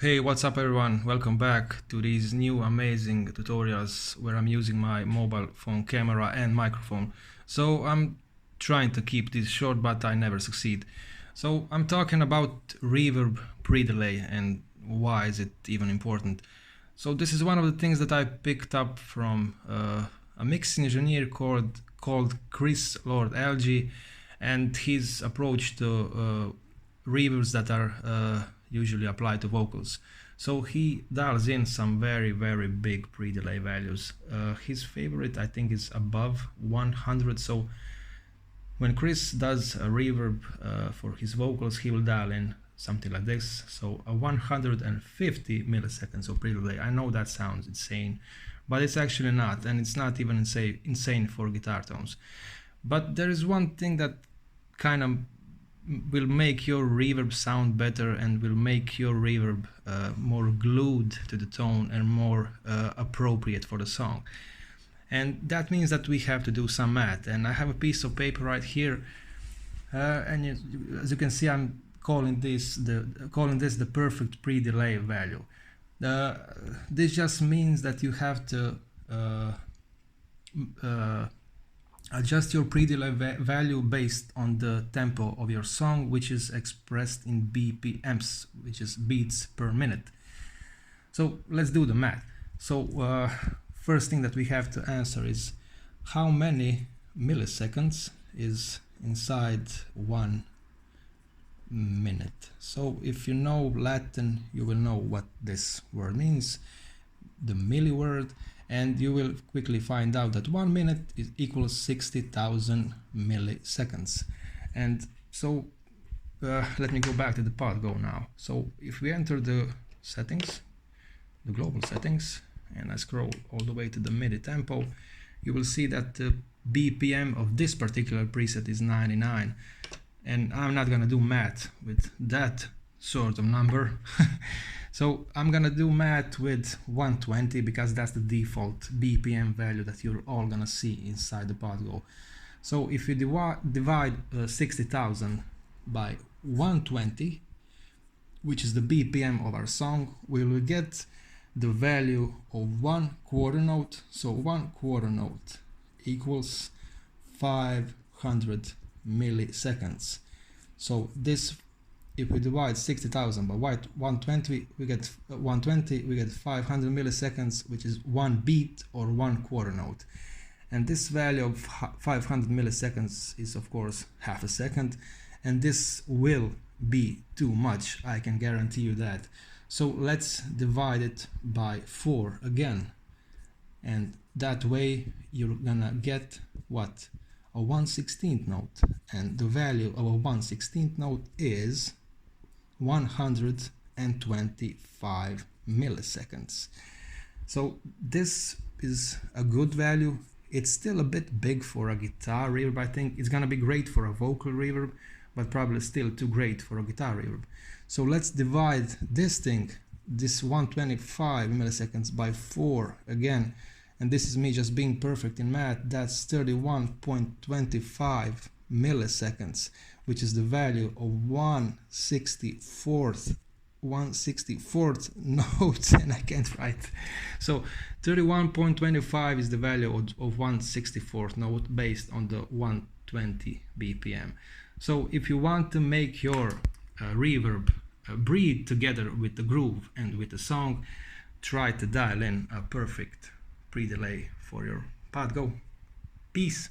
Hey, what's up everyone? Welcome back to these new amazing tutorials where I'm using my mobile phone camera and microphone. So I'm trying to keep this short, but I never succeed. So I'm talking about reverb pre-delay and why is it even important. So this is one of the things that I picked up from a mixing engineer called Chris Lord LG, and his approach to reverbs that are usually applied to vocals. So he dials in some very big pre-delay values. His favorite I think is above 100. So when Chris does a reverb for his vocals, he will dial in something like this. So a 150 milliseconds of pre-delay. I know that sounds insane, but it's actually not, and it's not even insane for guitar tones. But there is one thing that kind of will make your reverb sound better and will make your reverb more glued to the tone and more appropriate for the song. And that means that we have to do some math, and I have a piece of paper right here, and as you can see, I'm calling this the perfect pre-delay value. This just means that you have to adjust your pre-delay value based on the tempo of your song, which is expressed in BPMs, which is beats per minute. So let's do the math. So first thing that we have to answer is how many milliseconds is inside 1 minute. So if you know Latin, you will know what this word means, the milli word, and you will quickly find out that 1 minute is equals 60,000 milliseconds. And so let me go back to the pod go now. So if we enter the settings, the global settings, and I scroll all the way to the MIDI tempo, you will see that the BPM of this particular preset is 99. And I'm not gonna do math with that sort of number. So I'm gonna do math with 120 because that's the default BPM value that you're all gonna see inside the PodGo. So if you divide 60,000 by 120, which is the BPM of our song, we will get the value of 1 quarter note. So 1 quarter note equals 500 milliseconds. So this, if we divide 60,000 by 120, we get 500 milliseconds, which is 1 beat or 1 quarter note. And this value of 500 milliseconds is of course half a second, and this will be too much, I can guarantee you that. So let's divide it by 4 again, and that way you're gonna get what? A 1/16th note, and the value of a 1/16th note is 125 milliseconds. So this is a good value. It's still a bit big for a guitar reverb. I think it's gonna be great for a vocal reverb, but probably still too great for a guitar reverb. So let's divide this 125 milliseconds by 4 again. And this is me just being perfect in math. That's 31.25 milliseconds, which is the value of 1/64th note, and I can't write. So 31.25 is the value of 1/64th note based on the 120 BPM. So if you want to make your reverb breathe together with the groove and with the song, try to dial in a perfect pre-delay for your PodGo. Peace.